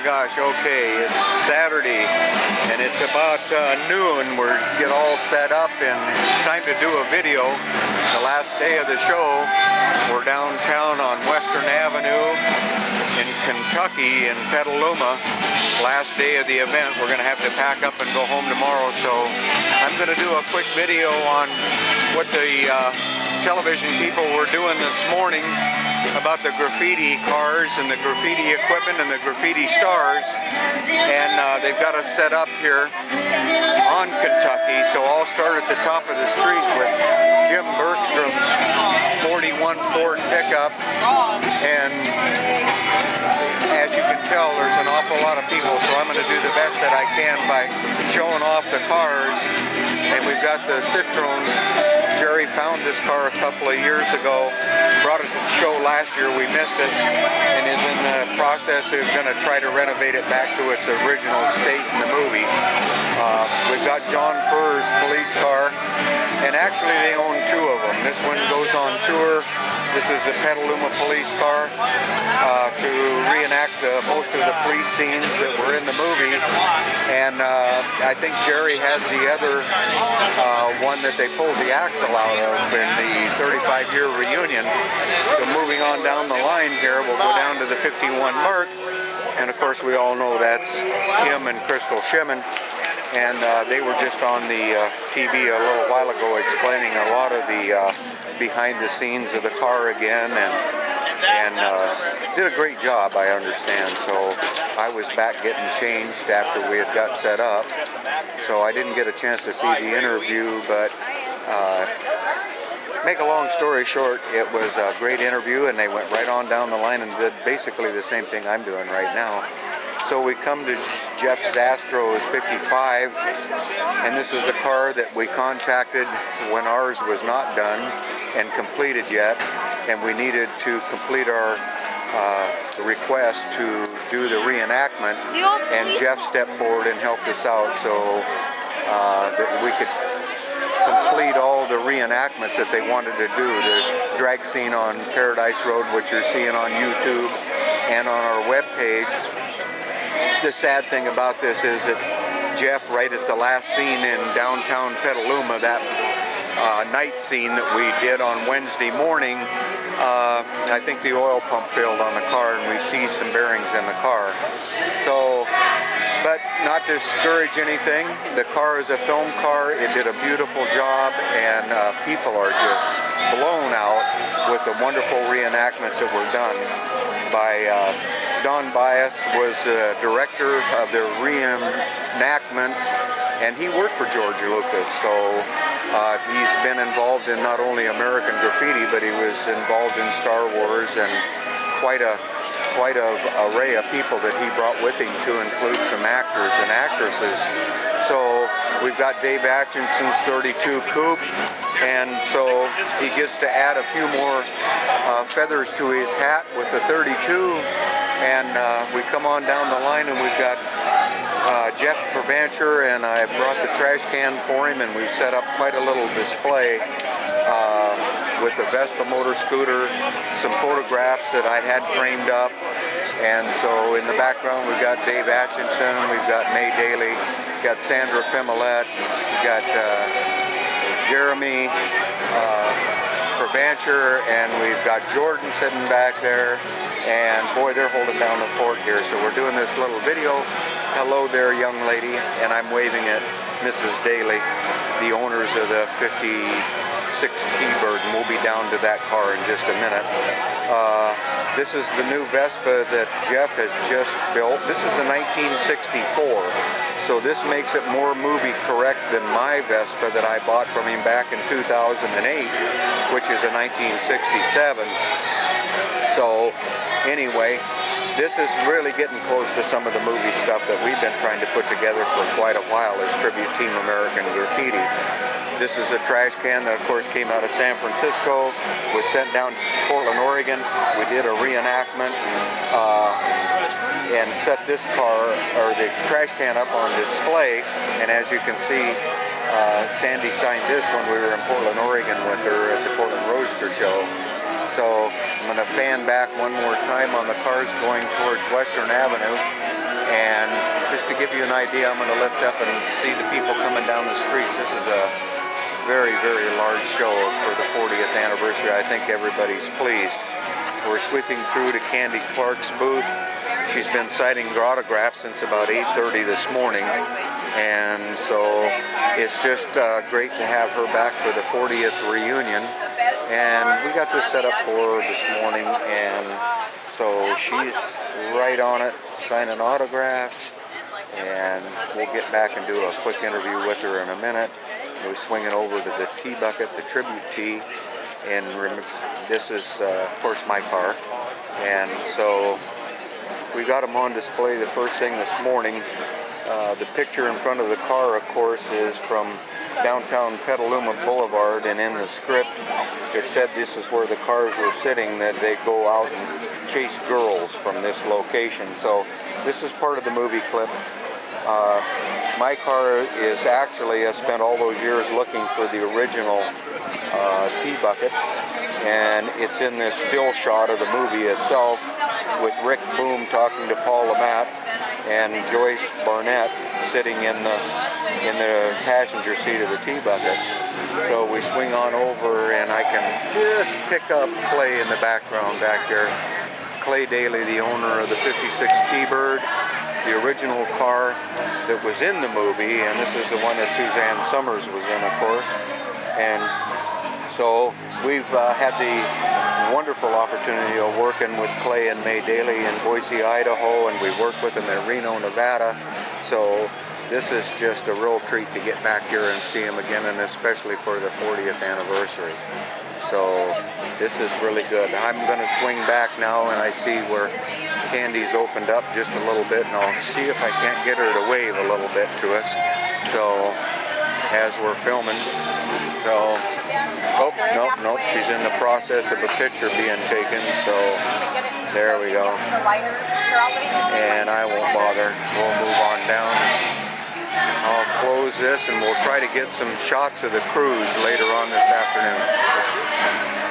gosh, okay, it's Saturday and it's about noon. We're get all set up and it's time to do a video. The last day of the show, we're downtown on Western Avenue in Kentucky in Petaluma. Last day of the event. We're going to have to pack up and go home tomorrow, so I'm going to do a quick video on what the television people were doing this morning about the graffiti cars and the graffiti equipment and the graffiti stars, and they've got us set up here on Kentucky. So I'll start at the top of the street with Jim Bergstrom's 41 Ford pickup, and as you can tell, there's an awful lot of people, so I'm going to do the best that I can by showing off the cars. And we've got the Citroen. Jerry found this car a couple of years ago, brought it to the show last year, we missed it, and is in the process of going to try to renovate it back to its original state in the movie. We've got John Furr's police car, and actually they own two of them. This one goes on tour. This is the Petaluma police car to reenact most of the police scenes that were in the movie. And I think Jerry has the other one that they pulled the axle out of in the 35-year reunion. So moving on down the line here, we'll go down to the 51 Merc. And of course we all know that's him and Crystal Shimon. And they were just on the TV a little while ago explaining a lot of the behind the scenes of the car again, and did a great job, I understand. So I was back getting changed after we had got set up, so I didn't get a chance to see the interview, but make a long story short, it was a great interview, and they went right on down the line and did basically the same thing I'm doing right now. So we come to Jeff Zastro's 55, and this is a car that we contacted when ours was not done and completed yet, and we needed to complete our request to do the reenactment, and Jeff stepped forward and helped us out so that we could complete all the reenactments that they wanted to do. The drag scene on Paradise Road, which you're seeing on YouTube and on our webpage. The sad thing about this is that Jeff, right at the last scene in downtown Petaluma, that night scene that we did on Wednesday morning, I think the oil pump failed on the car and we seized some bearings in the car. So, but not to discourage anything, the car is a film car. It did a beautiful job, and people are just blown out with the wonderful reenactments that were done by Don Bias. Was the director of the reenactments, and he worked for George Lucas, so he's been involved in not only American Graffiti, but he was involved in Star Wars, and quite a array of people that he brought with him, to include some actors and actresses. So we've got Dave Atchinson's 32 Coupe, and so he gets to add a few more feathers to his hat with the 32, and we come on down the line and we've got Jeff Pervancher, and I brought the trash can for him, and we've set up quite a little display with the Vespa motor scooter, some photographs that I had framed up, and so in the background we've got Dave Atchinson, we've got May Daly, we've got Sandra Femilette, we've got Jeremy Pervancher, and we've got Jordan sitting back there, and boy, they're holding down the fort here. So we're doing this little video. Hello there, young lady, and I'm waving at Mrs. Daly, the owners of the 56 T-Bird, and we'll be down to that car in just a minute. This is the new Vespa that Jeff has just built. This is a 1964, so this makes it more movie correct than my Vespa that I bought from him back in 2008, which is a 1967. So anyway, this is really getting close to some of the movie stuff that we've been trying to put together for quite a while as Tribute Team American Graffiti. This is a trash can that, of course, came out of San Francisco, was sent down to Portland, Oregon. We did a reenactment and set this car, or the trash can, up on display. And as you can see, Sandy signed this when we were in Portland, Oregon with her at the Portland Roadster Show. So I'm going to fan back one more time on the cars going towards Western Avenue. And just to give you an idea, I'm going to lift up and see the people coming down the streets. This is a very, very large show for the 40th anniversary. I think everybody's pleased. We're sweeping through to Candy Clark's booth. She's been signing autographs since about 8:30 this morning, and so it's just great to have her back for the 40th reunion. And we got this set up for her this morning, and so she's right on it, signing autographs, and we'll get back and do a quick interview with her in a minute. We're swinging over to the tea bucket, the tribute tea, and this is, of course, my car. And so we got them on display the first thing this morning. The picture in front of the car, of course, is from downtown Petaluma Boulevard, and in the script it said this is where the cars were sitting, that they go out and chase girls from this location. So this is part of the movie clip. My car is actually, I spent all those years looking for the original tea bucket, and it's in this still shot of the movie itself with Rick Boom talking to Paul LeMat and Joyce Barnett sitting in the passenger seat of the tea bucket. So we swing on over, and I can just pick up Clay in the background back there. Clay Daly, the owner of the 56 T-Bird, the original car that was in the movie, and this is the one that Suzanne Summers was in, of course. And so we've had the wonderful opportunity of working with Clay and May Daly in Boise, Idaho, and we worked with them in Reno, Nevada. So this is just a real treat to get back here and see them again, and especially for the 40th anniversary. So this is really good. I'm going to swing back now, and I see where Candy's opened up just a little bit, and I'll see if I can't get her to wave a little bit to us. So as we're filming, so nope, she's in the process of a picture being taken. So there we go. And I won't bother. We'll move on down. I'll close this, and we'll try to get some shots of the cruise later on this afternoon.